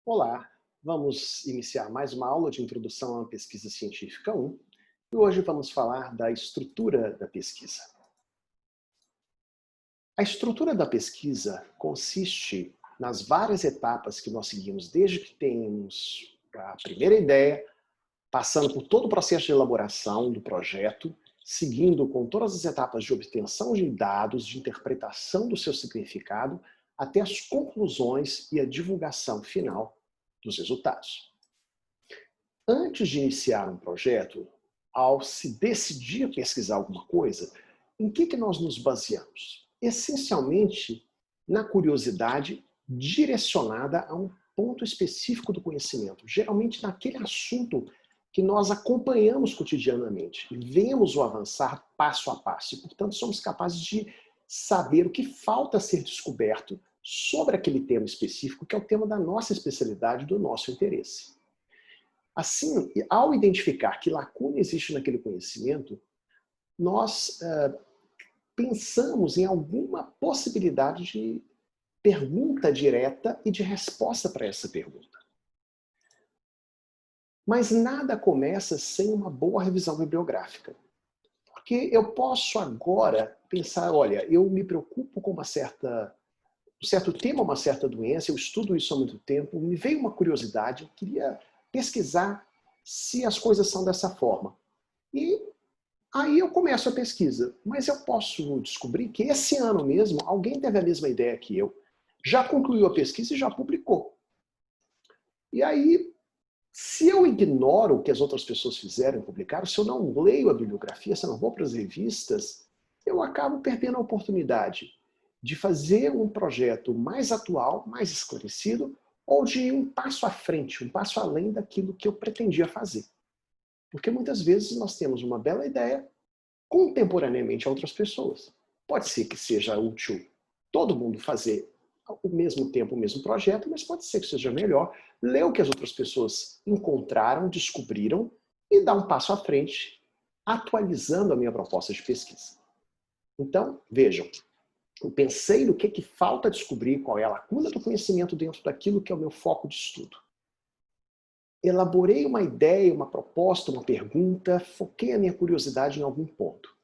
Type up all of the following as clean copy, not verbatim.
Olá, vamos iniciar mais uma aula de Introdução à Pesquisa Científica 1 e hoje vamos falar da estrutura da pesquisa. A estrutura da pesquisa consiste nas várias etapas que nós seguimos desde que temos a primeira ideia, passando por todo o processo de elaboração do projeto, seguindo com todas as etapas de obtenção de dados, de interpretação do seu significado, até as conclusões e a divulgação final dos resultados. Antes de iniciar um projeto, ao se decidir pesquisar alguma coisa, em que nós nos baseamos? Essencialmente na curiosidade direcionada a um ponto específico do conhecimento, geralmente naquele assunto que nós acompanhamos cotidianamente, vemos o avançar passo a passo e, portanto, somos capazes de saber o que falta ser descoberto sobre aquele tema específico, que é o tema da nossa especialidade, do nosso interesse. Assim, ao identificar que lacuna existe naquele conhecimento, nós pensamos em alguma possibilidade de pergunta direta e de resposta para essa pergunta. Mas nada começa sem uma boa revisão bibliográfica. Porque eu posso agora pensar, olha, eu me preocupo com um certo tema, uma certa doença, eu estudo isso há muito tempo, me veio uma curiosidade, eu queria pesquisar se as coisas são dessa forma. E aí eu começo a pesquisa, mas eu posso descobrir que esse ano mesmo alguém teve a mesma ideia que eu, já concluiu a pesquisa e já publicou. E aí, se eu ignoro o que as outras pessoas fizeram e publicaram, se eu não leio a bibliografia, se eu não vou para as revistas, eu acabo perdendo a oportunidade de fazer um projeto mais atual, mais esclarecido, ou de ir um passo à frente, um passo além daquilo que eu pretendia fazer. Porque muitas vezes nós temos uma bela ideia contemporaneamente a outras pessoas. Pode ser que seja útil todo mundo fazer ao mesmo tempo o mesmo projeto, mas pode ser que seja melhor ler o que as outras pessoas encontraram, descobriram e dar um passo à frente, atualizando a minha proposta de pesquisa. Então, vejam, eu pensei no que falta descobrir, qual é a lacuna do conhecimento dentro daquilo que é o meu foco de estudo. Elaborei uma ideia, uma proposta, uma pergunta, foquei a minha curiosidade em algum ponto.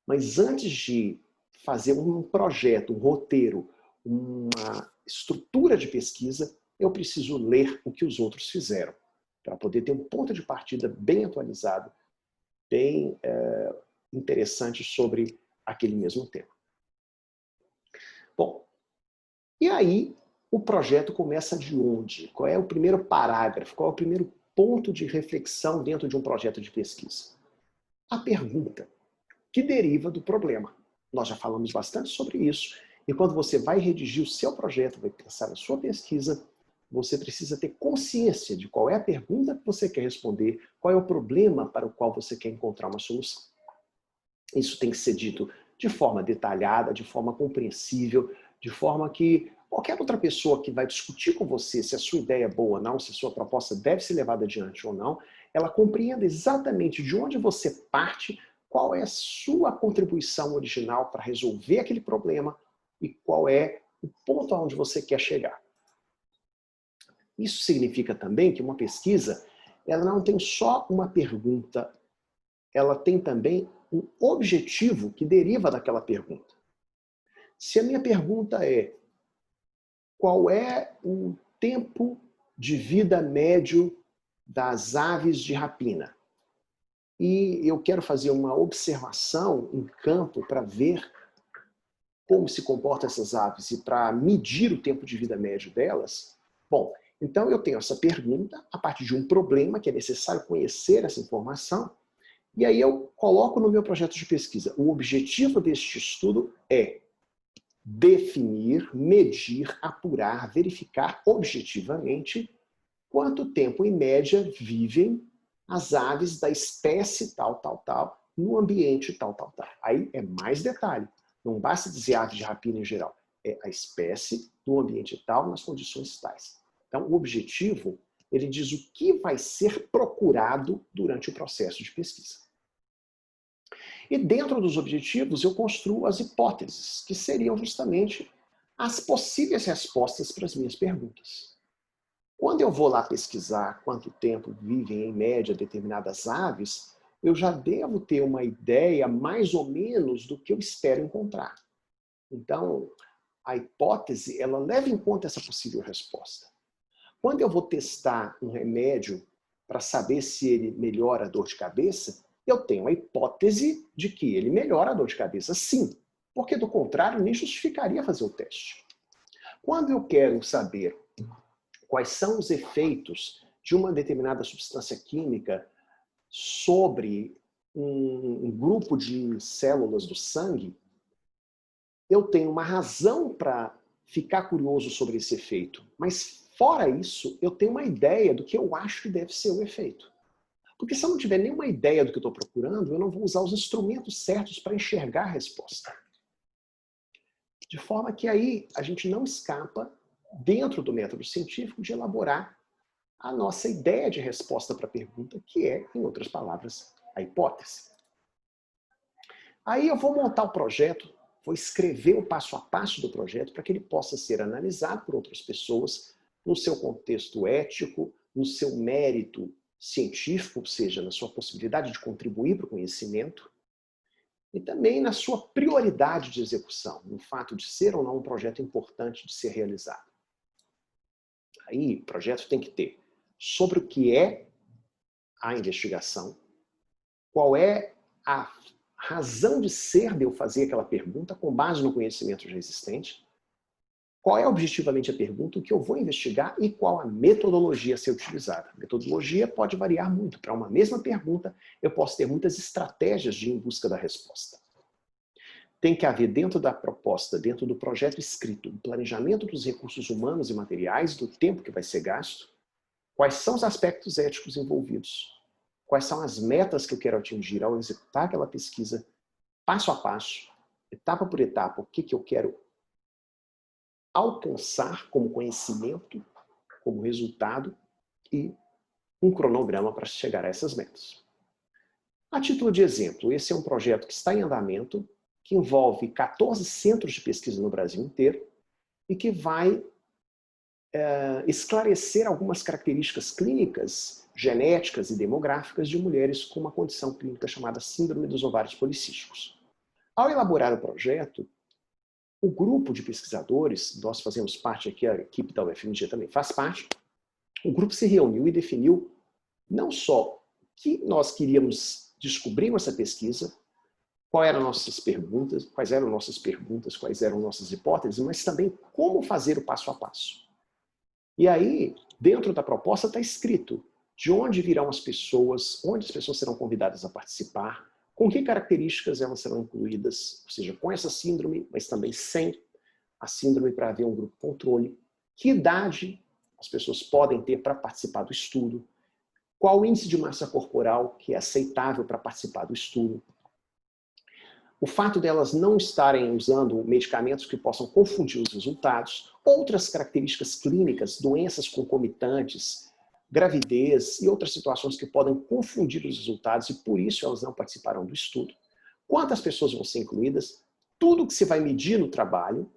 Mas antes de fazer um projeto, um roteiro, uma estrutura de pesquisa, eu preciso ler o que os outros fizeram, para poder ter um ponto de partida bem atualizado, bem interessante sobre aquele mesmo tema. Bom, e aí o projeto começa de onde? Qual é o primeiro parágrafo? Qual é o primeiro ponto de reflexão dentro de um projeto de pesquisa? A pergunta, que deriva do problema. Nós já falamos bastante sobre isso, e quando você vai redigir o seu projeto, vai pensar na sua pesquisa, você precisa ter consciência de qual é a pergunta que você quer responder, qual é o problema para o qual você quer encontrar uma solução. Isso tem que ser dito de forma detalhada, de forma compreensível, de forma que qualquer outra pessoa que vai discutir com você se a sua ideia é boa ou não, se a sua proposta deve ser levada adiante ou não, ela compreenda exatamente de onde você parte, qual é a sua contribuição original para resolver aquele problema e qual é o ponto aonde você quer chegar. Isso significa também que uma pesquisa, ela não tem só uma pergunta, ela tem também um objetivo que deriva daquela pergunta. Se a minha pergunta é qual é o tempo de vida médio das aves de rapina, e eu quero fazer uma observação em campo para ver como se comportam essas aves e para medir o tempo de vida médio delas, bom, então eu tenho essa pergunta a partir de um problema que é necessário conhecer essa informação, e aí eu coloco no meu projeto de pesquisa. O objetivo deste estudo é definir, medir, apurar, verificar objetivamente quanto tempo, em média, vivem as aves da espécie tal, tal, tal, no ambiente tal, tal, tal. Aí é mais detalhe. Não basta dizer ave de rapina em geral. É a espécie no ambiente tal, nas condições tais. Então, o objetivo, ele diz o que vai ser procurado durante o processo de pesquisa. E dentro dos objetivos, eu construo as hipóteses, que seriam justamente as possíveis respostas para as minhas perguntas. Quando eu vou lá pesquisar quanto tempo vivem em média determinadas aves, eu já devo ter uma ideia mais ou menos do que eu espero encontrar. Então, a hipótese, ela leva em conta essa possível resposta. Quando eu vou testar um remédio para saber se ele melhora a dor de cabeça, eu tenho a hipótese de que ele melhora a dor de cabeça, sim, porque do contrário nem justificaria fazer o teste. Quando eu quero saber quais são os efeitos de uma determinada substância química sobre um grupo de células do sangue, eu tenho uma razão para ficar curioso sobre esse efeito. Mas, fora isso, eu tenho uma ideia do que eu acho que deve ser o efeito. Porque se eu não tiver nenhuma ideia do que eu estou procurando, eu não vou usar os instrumentos certos para enxergar a resposta. De forma que aí a gente não escapa, dentro do método científico, de elaborar a nossa ideia de resposta para a pergunta, que é, em outras palavras, a hipótese. Aí eu vou montar o projeto, vou escrever o passo a passo do projeto para que ele possa ser analisado por outras pessoas no seu contexto ético, no seu mérito científico, ou seja, na sua possibilidade de contribuir para o conhecimento, e também na sua prioridade de execução, no fato de ser ou não um projeto importante de ser realizado. Aí o projeto tem que ter sobre o que é a investigação, qual é a razão de ser de eu fazer aquela pergunta com base no conhecimento já existente, qual é objetivamente a pergunta, o que eu vou investigar e qual a metodologia a ser utilizada. A metodologia pode variar muito. Para uma mesma pergunta, eu posso ter muitas estratégias de ir em busca da resposta. Tem que haver dentro da proposta, dentro do projeto escrito, um planejamento dos recursos humanos e materiais, do tempo que vai ser gasto, quais são os aspectos éticos envolvidos, quais são as metas que eu quero atingir ao executar aquela pesquisa, passo a passo, etapa por etapa, o que eu quero alcançar como conhecimento, como resultado e um cronograma para chegar a essas metas. A título de exemplo, esse é um projeto que está em andamento, que envolve 14 centros de pesquisa no Brasil inteiro e que vai esclarecer algumas características clínicas, genéticas e demográficas de mulheres com uma condição clínica chamada síndrome dos ovários policísticos. Ao elaborar o projeto, o grupo de pesquisadores, nós fazemos parte aqui, a equipe da UFMG também faz parte, o grupo se reuniu e definiu não só o que nós queríamos descobrir com essa pesquisa, quais eram nossas perguntas, quais eram nossas hipóteses, mas também como fazer o passo a passo. E aí, dentro da proposta está escrito de onde virão as pessoas, onde as pessoas serão convidadas a participar, com que características elas serão incluídas, ou seja, com essa síndrome, mas também sem a síndrome para haver um grupo controle, que idade as pessoas podem ter para participar do estudo, qual o índice de massa corporal que é aceitável para participar do estudo, o fato delas não estarem usando medicamentos que possam confundir os resultados, outras características clínicas, doenças concomitantes, gravidez e outras situações que podem confundir os resultados e por isso elas não participarão do estudo. Quantas pessoas vão ser incluídas? Tudo que se vai medir no trabalho,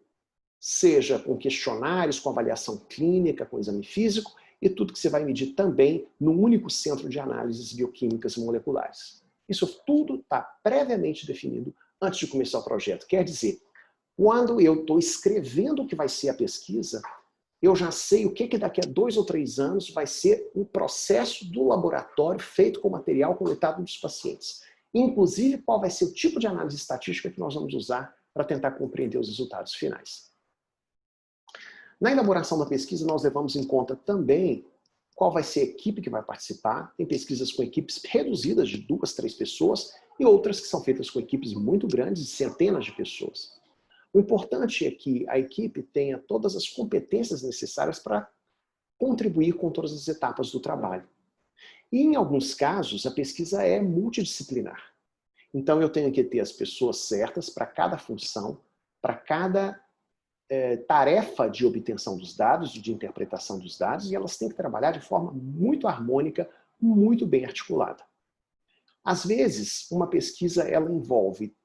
seja com questionários, com avaliação clínica, com exame físico, e tudo que você vai medir também num único centro de análises bioquímicas e moleculares. Isso tudo está previamente definido antes de começar o projeto. Quer dizer, quando eu estou escrevendo o que vai ser a pesquisa, eu já sei o que daqui a 2 ou 3 anos vai ser o processo do laboratório feito com material coletado dos pacientes. Inclusive, qual vai ser o tipo de análise estatística que nós vamos usar para tentar compreender os resultados finais. Na elaboração da pesquisa, nós levamos em conta também qual vai ser a equipe que vai participar. Tem pesquisas com equipes reduzidas de 2, 3 pessoas e outras que são feitas com equipes muito grandes, de centenas de pessoas. O importante é que a equipe tenha todas as competências necessárias para contribuir com todas as etapas do trabalho. E, em alguns casos, a pesquisa é multidisciplinar. Então, eu tenho que ter as pessoas certas para cada função, para cada tarefa de obtenção dos dados, de interpretação dos dados, e elas têm que trabalhar de forma muito harmônica, muito bem articulada. Às vezes, uma pesquisa ela envolve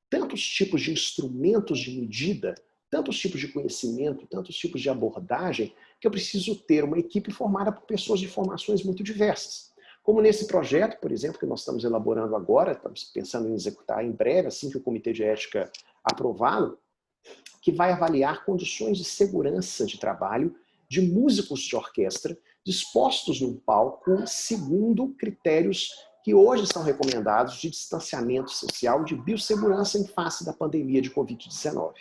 tantos tipos de instrumentos de medida tantos tipos de conhecimento, tantos tipos de abordagem, que eu preciso ter uma equipe formada por pessoas de formações muito diversas. Como nesse projeto, por exemplo, que nós estamos elaborando agora, estamos pensando em executar em breve, assim que o Comitê de Ética aprová-lo, que vai avaliar condições de segurança de trabalho de músicos de orquestra dispostos num palco segundo critérios que hoje são recomendados de distanciamento social e de biossegurança em face da pandemia de Covid-19.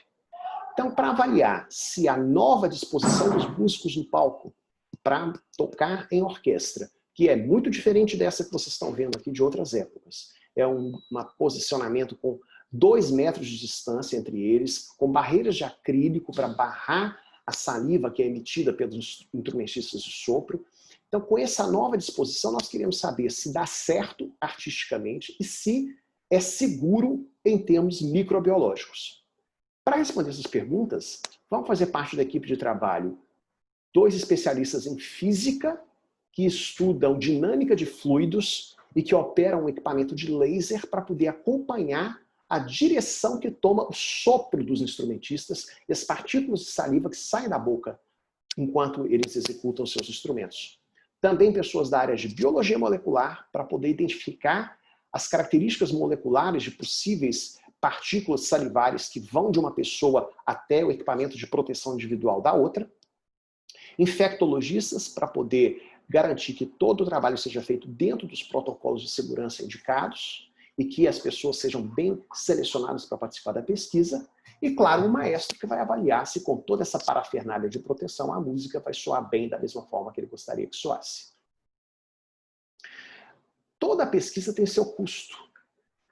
Então, para avaliar se a nova disposição dos músicos no palco para tocar em orquestra, que é muito diferente dessa que vocês estão vendo aqui de outras épocas, é um posicionamento com 2 metros de distância entre eles, com barreiras de acrílico para barrar a saliva que é emitida pelos instrumentistas de sopro. Então, com essa nova disposição, nós queremos saber se dá certo artisticamente e se é seguro em termos microbiológicos. Para responder essas perguntas, vão fazer parte da equipe de trabalho 2 especialistas em física, que estudam dinâmica de fluidos e que operam um equipamento de laser para poder acompanhar a direção que toma o sopro dos instrumentistas e as partículas de saliva que saem da boca enquanto eles executam seus instrumentos. Também pessoas da área de biologia molecular para poder identificar as características moleculares de possíveis partículas salivares que vão de uma pessoa até o equipamento de proteção individual da outra. Infectologistas para poder garantir que todo o trabalho seja feito dentro dos protocolos de segurança indicados e que as pessoas sejam bem selecionadas para participar da pesquisa. E, claro, um maestro que vai avaliar se com toda essa parafernália de proteção a música vai soar bem da mesma forma que ele gostaria que soasse. Toda pesquisa tem seu custo.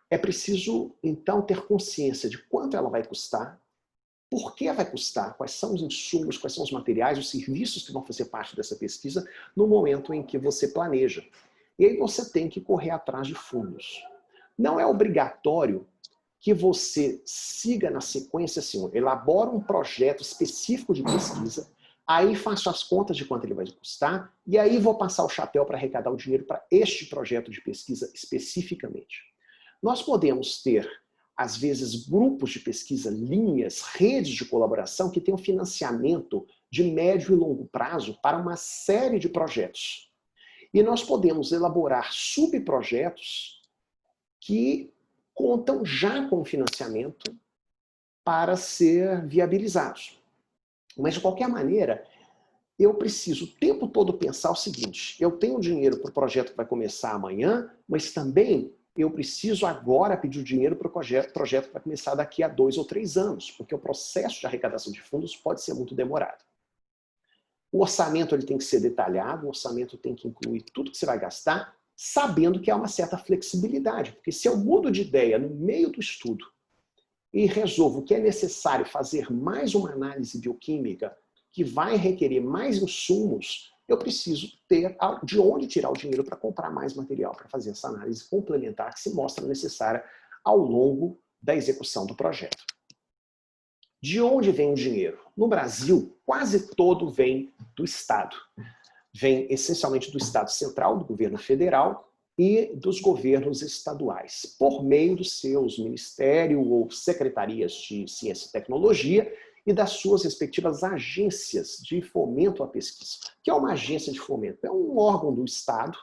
É preciso, então, ter consciência de quanto ela vai custar, por que vai custar, quais são os insumos, quais são os materiais, os serviços que vão fazer parte dessa pesquisa no momento em que você planeja. E aí você tem que correr atrás de fundos. Não é obrigatório que você siga na sequência assim, elabora um projeto específico de pesquisa, aí faço as contas de quanto ele vai custar, e aí vou passar o chapéu para arrecadar o dinheiro para este projeto de pesquisa especificamente. Nós podemos ter, às vezes, grupos de pesquisa, linhas, redes de colaboração que tenham financiamento de médio e longo prazo para uma série de projetos. E nós podemos elaborar subprojetos que contam já com financiamento para ser viabilizados. Mas, de qualquer maneira, eu preciso o tempo todo pensar o seguinte: eu tenho dinheiro para o projeto que vai começar amanhã, mas também eu preciso agora pedir o dinheiro para o projeto que vai começar daqui a 2 ou 3 anos, porque o processo de arrecadação de fundos pode ser muito demorado. O orçamento ele tem que ser detalhado, o orçamento tem que incluir tudo que você vai gastar, sabendo que há uma certa flexibilidade, porque se eu mudo de ideia no meio do estudo e resolvo que é necessário fazer mais uma análise bioquímica que vai requerer mais insumos, eu preciso ter de onde tirar o dinheiro para comprar mais material para fazer essa análise complementar que se mostra necessária ao longo da execução do projeto. De onde vem o dinheiro? No Brasil, quase todo vem do Estado. Vem essencialmente do Estado central, do governo federal e dos governos estaduais, por meio dos seus ministérios ou secretarias de ciência e tecnologia e das suas respectivas agências de fomento à pesquisa. O que é uma agência de fomento? É um órgão do Estado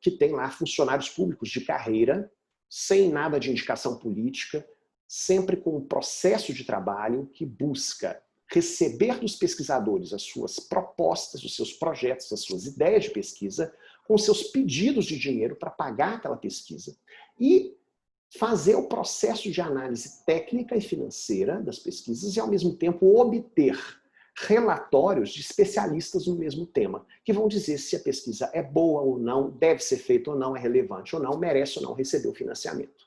que tem lá funcionários públicos de carreira, sem nada de indicação política, sempre com um processo de trabalho que busca receber dos pesquisadores as suas propostas, os seus projetos, as suas ideias de pesquisa, com seus pedidos de dinheiro para pagar aquela pesquisa e fazer o processo de análise técnica e financeira das pesquisas e, ao mesmo tempo, obter relatórios de especialistas no mesmo tema, que vão dizer se a pesquisa é boa ou não, deve ser feita ou não, é relevante ou não, merece ou não receber o financiamento.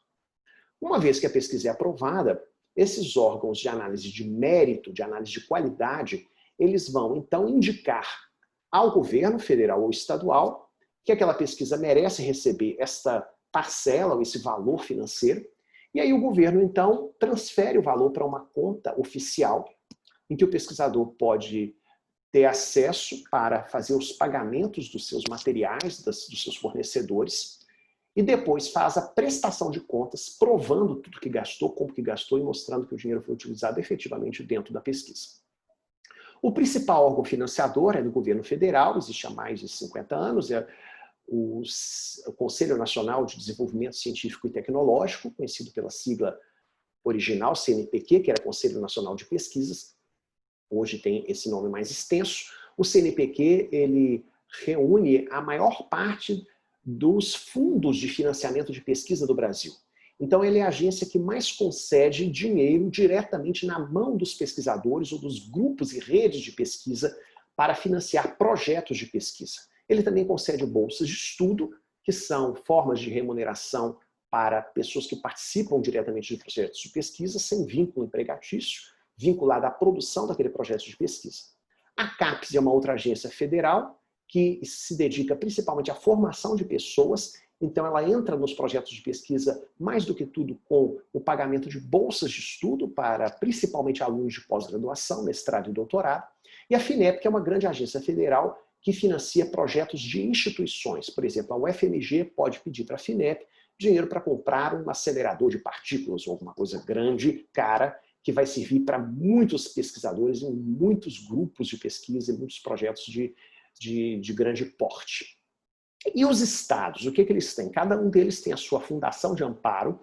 Uma vez que a pesquisa é aprovada, esses órgãos de análise de mérito, de análise de qualidade, eles vão, então, indicar ao governo federal ou estadual que aquela pesquisa merece receber esta parcela ou esse valor financeiro, e aí o governo, então, transfere o valor para uma conta oficial, em que o pesquisador pode ter acesso para fazer os pagamentos dos seus materiais, dos seus fornecedores, e depois faz a prestação de contas, provando tudo que gastou, como que gastou e mostrando que o dinheiro foi utilizado efetivamente dentro da pesquisa. O principal órgão financiador é do governo federal, existe há mais de 50 anos, é o Conselho Nacional de Desenvolvimento Científico e Tecnológico, conhecido pela sigla original, CNPq, que era Conselho Nacional de Pesquisas, hoje tem esse nome mais extenso. O CNPq, ele reúne a maior parte dos fundos de financiamento de pesquisa do Brasil. Então, ele é a agência que mais concede dinheiro diretamente na mão dos pesquisadores ou dos grupos e redes de pesquisa para financiar projetos de pesquisa. Ele também concede bolsas de estudo, que são formas de remuneração para pessoas que participam diretamente de projetos de pesquisa, sem vínculo empregatício, vinculado à produção daquele projeto de pesquisa. A CAPES é uma outra agência federal que se dedica principalmente à formação de pessoas, então ela entra nos projetos de pesquisa mais do que tudo com o pagamento de bolsas de estudo para principalmente alunos de pós-graduação, mestrado e doutorado, e a FINEP, que é uma grande agência federal que financia projetos de instituições. Por exemplo, a UFMG pode pedir para a FINEP dinheiro para comprar um acelerador de partículas ou alguma coisa grande, cara, que vai servir para muitos pesquisadores em muitos grupos de pesquisa e muitos projetos de grande porte. E os estados, o que eles têm? Cada um deles tem a sua fundação de amparo,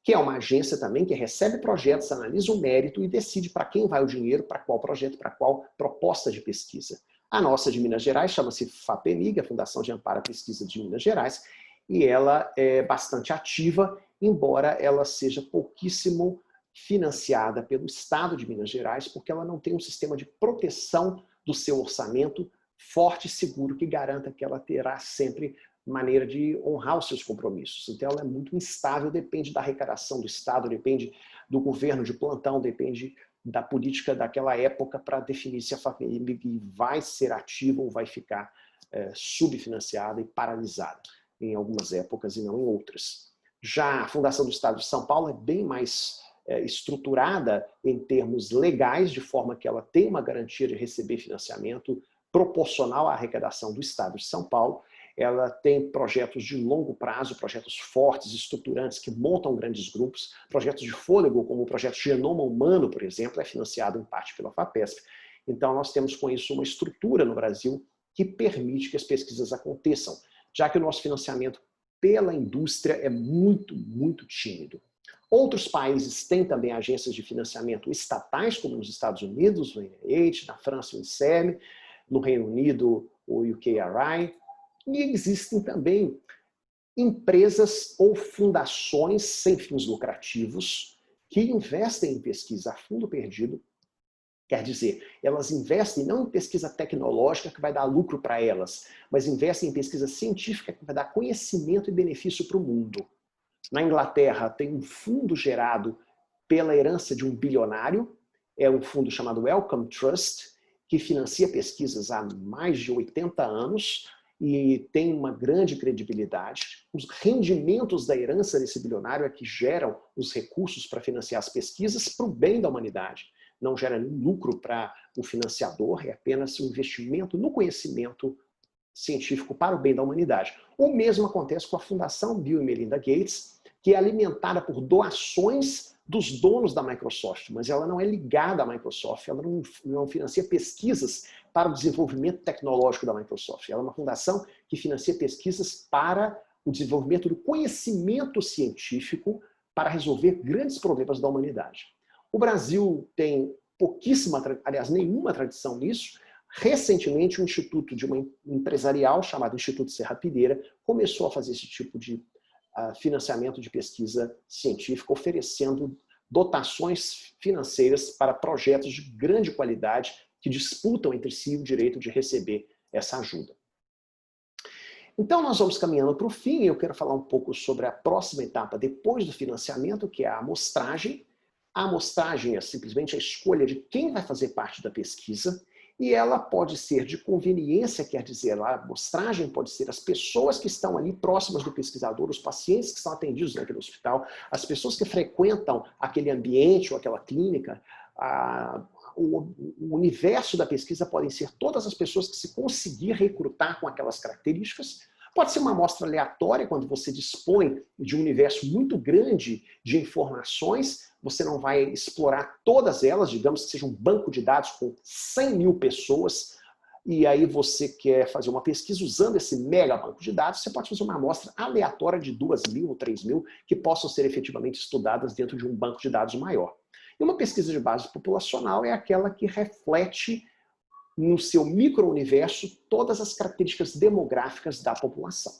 que é uma agência também que recebe projetos, analisa o mérito e decide para quem vai o dinheiro, para qual projeto, para qual proposta de pesquisa. A nossa de Minas Gerais chama-se FAPEMIG, a Fundação de Amparo à Pesquisa de Minas Gerais, e ela é bastante ativa, embora ela seja pouquíssimo financiada pelo Estado de Minas Gerais, porque ela não tem um sistema de proteção do seu orçamento forte e seguro que garanta que ela terá sempre maneira de honrar os seus compromissos. Então ela é muito instável, depende da arrecadação do Estado, depende do governo de plantão, depende da política daquela época para definir se a FAPEMIG vai ser ativa ou vai ficar subfinanciada e paralisada em algumas épocas e não em outras. Já a Fundação do Estado de São Paulo é bem mais estruturada em termos legais, de forma que ela tem uma garantia de receber financiamento proporcional à arrecadação do Estado de São Paulo. Ela tem projetos de longo prazo, projetos fortes, estruturantes, que montam grandes grupos, projetos de fôlego, como o projeto Genoma Humano, por exemplo, é financiado em parte pela FAPESP. Então, nós temos com isso uma estrutura no Brasil que permite que as pesquisas aconteçam, já que o nosso financiamento pela indústria é muito, muito tímido. Outros países têm também agências de financiamento estatais, como nos Estados Unidos, o NIH, na França, o INSERM, no Reino Unido, o UKRI, e existem também empresas ou fundações sem fins lucrativos que investem em pesquisa a fundo perdido. Quer dizer, elas investem não em pesquisa tecnológica que vai dar lucro para elas, mas investem em pesquisa científica que vai dar conhecimento e benefício para o mundo. Na Inglaterra tem um fundo gerado pela herança de um bilionário, é um fundo chamado Wellcome Trust, que financia pesquisas há mais de 80 anos e tem uma grande credibilidade. Os rendimentos da herança desse bilionário é que geram os recursos para financiar as pesquisas para o bem da humanidade. Não gera nenhum lucro para o financiador, é apenas um investimento no conhecimento científico para o bem da humanidade. O mesmo acontece com a Fundação Bill e Melinda Gates, que é alimentada por doações dos donos da Microsoft, mas ela não é ligada à Microsoft, ela não financia pesquisas para o desenvolvimento tecnológico da Microsoft. Ela é uma fundação que financia pesquisas para o desenvolvimento do conhecimento científico para resolver grandes problemas da humanidade. O Brasil tem pouquíssima, aliás, nenhuma tradição nisso. Recentemente, um instituto de uma empresarial chamado Instituto Serrapilheira começou a fazer esse tipo de financiamento de pesquisa científica, oferecendo dotações financeiras para projetos de grande qualidade que disputam entre si o direito de receber essa ajuda. Então, nós vamos caminhando para o fim e eu quero falar um pouco sobre a próxima etapa depois do financiamento, que é a amostragem. A amostragem é simplesmente a escolha de quem vai fazer parte da pesquisa e ela pode ser de conveniência, quer dizer, a amostragem pode ser as pessoas que estão ali próximas do pesquisador, os pacientes que são atendidos naquele hospital, as pessoas que frequentam aquele ambiente ou aquela clínica. O universo da pesquisa podem ser todas as pessoas que se conseguir recrutar com aquelas características, Pode ser uma amostra aleatória, quando você dispõe de um universo muito grande de informações, você não vai explorar todas elas, digamos que seja um banco de dados com 100 mil pessoas, e aí você quer fazer uma pesquisa usando esse mega banco de dados, você pode fazer uma amostra aleatória de 2.000 ou 3.000 que possam ser efetivamente estudadas dentro de um banco de dados maior. E uma pesquisa de base populacional é aquela que reflete no seu micro-universo todas as características demográficas da população.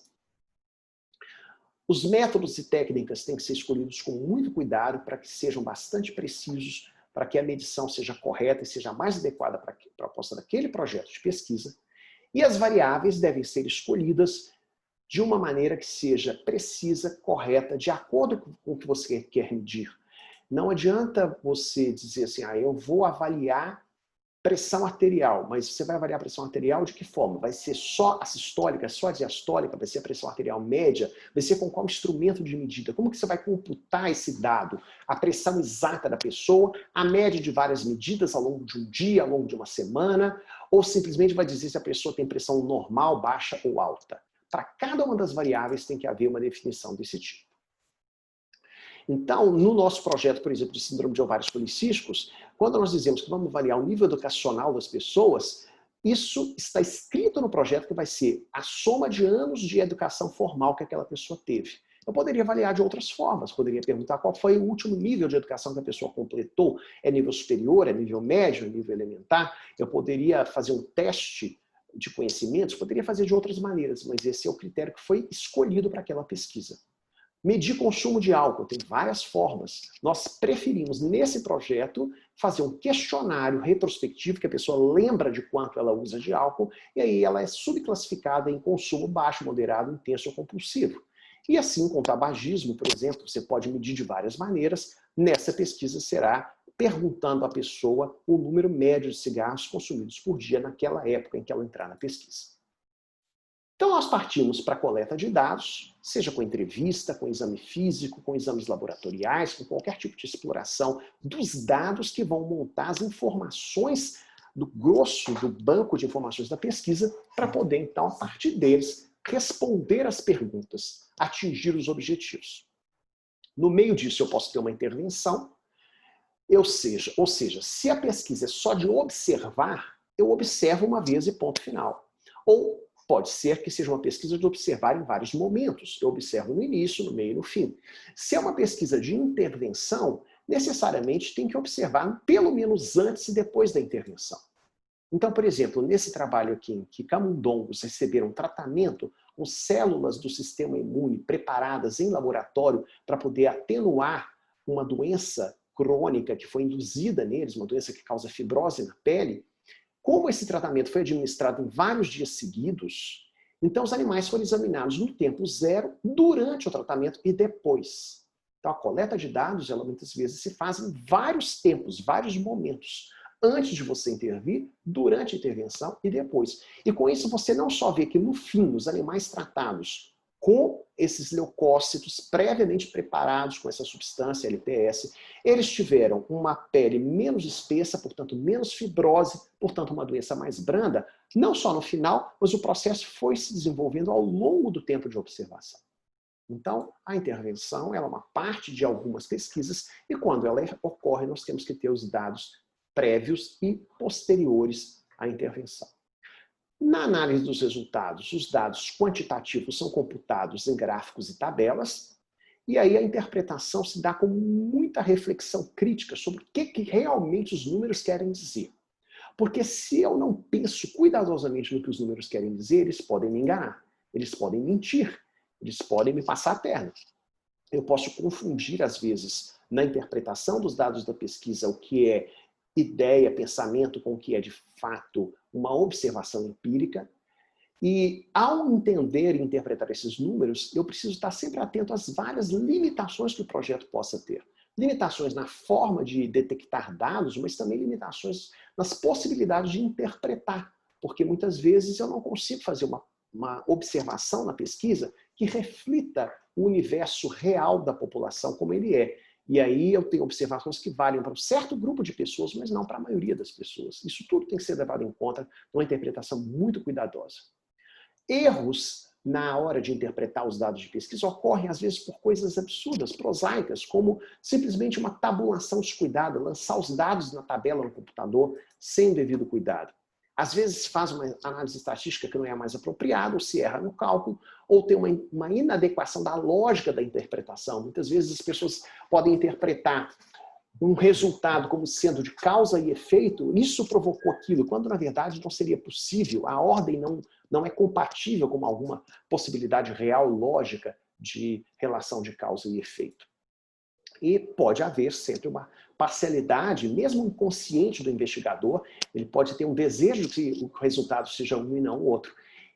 Os métodos e técnicas têm que ser escolhidos com muito cuidado para que sejam bastante precisos, para que a medição seja correta e seja mais adequada para a proposta daquele projeto de pesquisa. E as variáveis devem ser escolhidas de uma maneira que seja precisa, correta, de acordo com o que você quer medir. Não adianta você dizer assim, eu vou avaliar pressão arterial, mas você vai avaliar a pressão arterial de que forma? Vai ser só a sistólica, só a diastólica? Vai ser a pressão arterial média? Vai ser com qual instrumento de medida? Como que você vai computar esse dado? A pressão exata da pessoa, a média de várias medidas ao longo de um dia, ao longo de uma semana, ou simplesmente vai dizer se a pessoa tem pressão normal, baixa ou alta? Para cada uma das variáveis tem que haver uma definição desse tipo. Então, no nosso projeto, por exemplo, de síndrome de ovários policísticos, quando nós dizemos que vamos avaliar o nível educacional das pessoas, isso está escrito no projeto que vai ser a soma de anos de educação formal que aquela pessoa teve. Eu poderia avaliar de outras formas, poderia perguntar qual foi o último nível de educação que a pessoa completou, é nível superior, é nível médio, é nível elementar, eu poderia fazer um teste de conhecimentos, poderia fazer de outras maneiras, mas esse é o critério que foi escolhido para aquela pesquisa. Medir consumo de álcool, tem várias formas. Nós preferimos, nesse projeto, fazer um questionário retrospectivo, que a pessoa lembra de quanto ela usa de álcool, e aí ela é subclassificada em consumo baixo, moderado, intenso ou compulsivo. E assim, com o tabagismo, por exemplo, você pode medir de várias maneiras. Nessa pesquisa será perguntando à pessoa o número médio de cigarros consumidos por dia naquela época em que ela entrar na pesquisa. Então nós partimos para a coleta de dados, seja com entrevista, com exame físico, com exames laboratoriais, com qualquer tipo de exploração dos dados que vão montar as informações do grosso do banco de informações da pesquisa para poder, então, a partir deles, responder às perguntas, atingir os objetivos. No meio disso eu posso ter uma intervenção, ou seja, se a pesquisa é só de observar, eu observo uma vez e ponto final. Ou pode ser que seja uma pesquisa de observar em vários momentos. Eu observo no início, no meio e no fim. Se é uma pesquisa de intervenção, necessariamente tem que observar pelo menos antes e depois da intervenção. Então, por exemplo, nesse trabalho aqui em que camundongos receberam tratamento com células do sistema imune preparadas em laboratório para poder atenuar uma doença crônica que foi induzida neles, uma doença que causa fibrose na pele, como esse tratamento foi administrado em vários dias seguidos, então os animais foram examinados no tempo zero, durante o tratamento e depois. Então a coleta de dados, ela muitas vezes se faz em vários tempos, vários momentos, antes de você intervir, durante a intervenção e depois. E com isso você não só vê que no fim, os animais tratados com esses leucócitos previamente preparados com essa substância LPS, eles tiveram uma pele menos espessa, portanto menos fibrose, portanto uma doença mais branda, não só no final, mas o processo foi se desenvolvendo ao longo do tempo de observação. Então, a intervenção ela é uma parte de algumas pesquisas e quando ela ocorre, nós temos que ter os dados prévios e posteriores à intervenção. Na análise dos resultados, os dados quantitativos são computados em gráficos e tabelas, e aí a interpretação se dá com muita reflexão crítica sobre o que realmente os números querem dizer. Porque se eu não penso cuidadosamente no que os números querem dizer, eles podem me enganar, eles podem mentir, eles podem me passar a perna. Eu posso confundir, às vezes, na interpretação dos dados da pesquisa, o que é ideia, pensamento, com o que é de fato uma observação empírica. E ao entender e interpretar esses números, eu preciso estar sempre atento às várias limitações que o projeto possa ter. Limitações na forma de detectar dados, mas também limitações nas possibilidades de interpretar. Porque muitas vezes eu não consigo fazer uma observação na pesquisa que reflita o universo real da população como ele é. E aí eu tenho observações que valem para um certo grupo de pessoas, mas não para a maioria das pessoas. Isso tudo tem que ser levado em conta numa interpretação muito cuidadosa. Erros na hora de interpretar os dados de pesquisa ocorrem, às vezes, por coisas absurdas, prosaicas, como simplesmente uma tabulação descuidada, lançar os dados na tabela no computador sem o devido cuidado. Às vezes faz uma análise estatística que não é a mais apropriada, ou se erra no cálculo, ou tem uma inadequação da lógica da interpretação. Muitas vezes as pessoas podem interpretar um resultado como sendo de causa e efeito, isso provocou aquilo, quando na verdade não seria possível, a ordem não é compatível com alguma possibilidade real, lógica, de relação de causa e efeito. E pode haver sempre uma parcialidade, mesmo inconsciente do investigador, ele pode ter um desejo de que o resultado seja um e não o outro.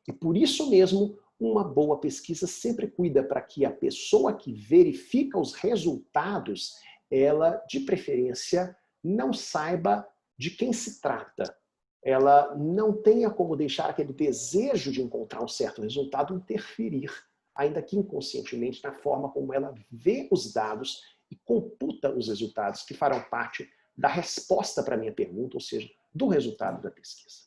E por isso mesmo, uma boa pesquisa sempre cuida para que a pessoa que verifica os resultados, ela, de preferência, não saiba de quem se trata. Ela não tenha como deixar aquele desejo de encontrar um certo resultado interferir, ainda que inconscientemente, na forma como ela vê os dados e computa os resultados que farão parte da resposta para a minha pergunta, ou seja, do resultado da pesquisa.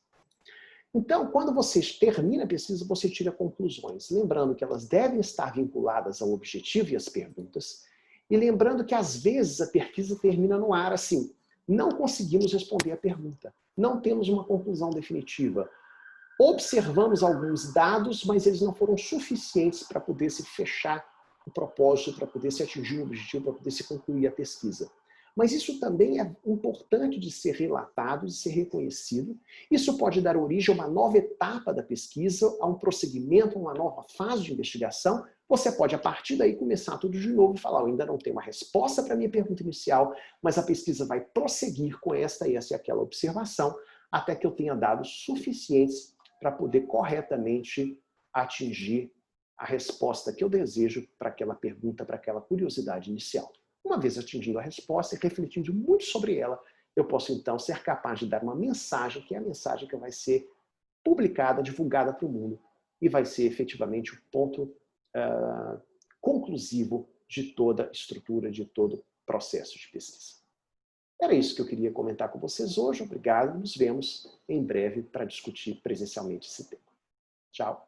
Então, quando você termina a pesquisa, você tira conclusões, lembrando que elas devem estar vinculadas ao objetivo e às perguntas, e lembrando que às vezes a pesquisa termina no ar assim, não conseguimos responder a pergunta, não temos uma conclusão definitiva. Observamos alguns dados, mas eles não foram suficientes para poder se fechar o propósito, para poder se atingir o objetivo, para poder se concluir a pesquisa. Mas isso também é importante de ser relatado, de ser reconhecido. Isso pode dar origem a uma nova etapa da pesquisa, a um prosseguimento, a uma nova fase de investigação. Você pode, a partir daí, começar tudo de novo e falar, eu ainda não tenho uma resposta para a minha pergunta inicial, mas a pesquisa vai prosseguir com essa e aquela observação, até que eu tenha dados suficientes para poder corretamente atingir a resposta que eu desejo para aquela pergunta, para aquela curiosidade inicial. Uma vez atingindo a resposta e refletindo muito sobre ela, eu posso então ser capaz de dar uma mensagem, que é a mensagem que vai ser publicada, divulgada para o mundo, e vai ser efetivamente o ponto conclusivo de toda a estrutura, de todo o processo de pesquisa. Era isso que eu queria comentar com vocês hoje. Obrigado. Nos vemos em breve para discutir presencialmente esse tema. Tchau.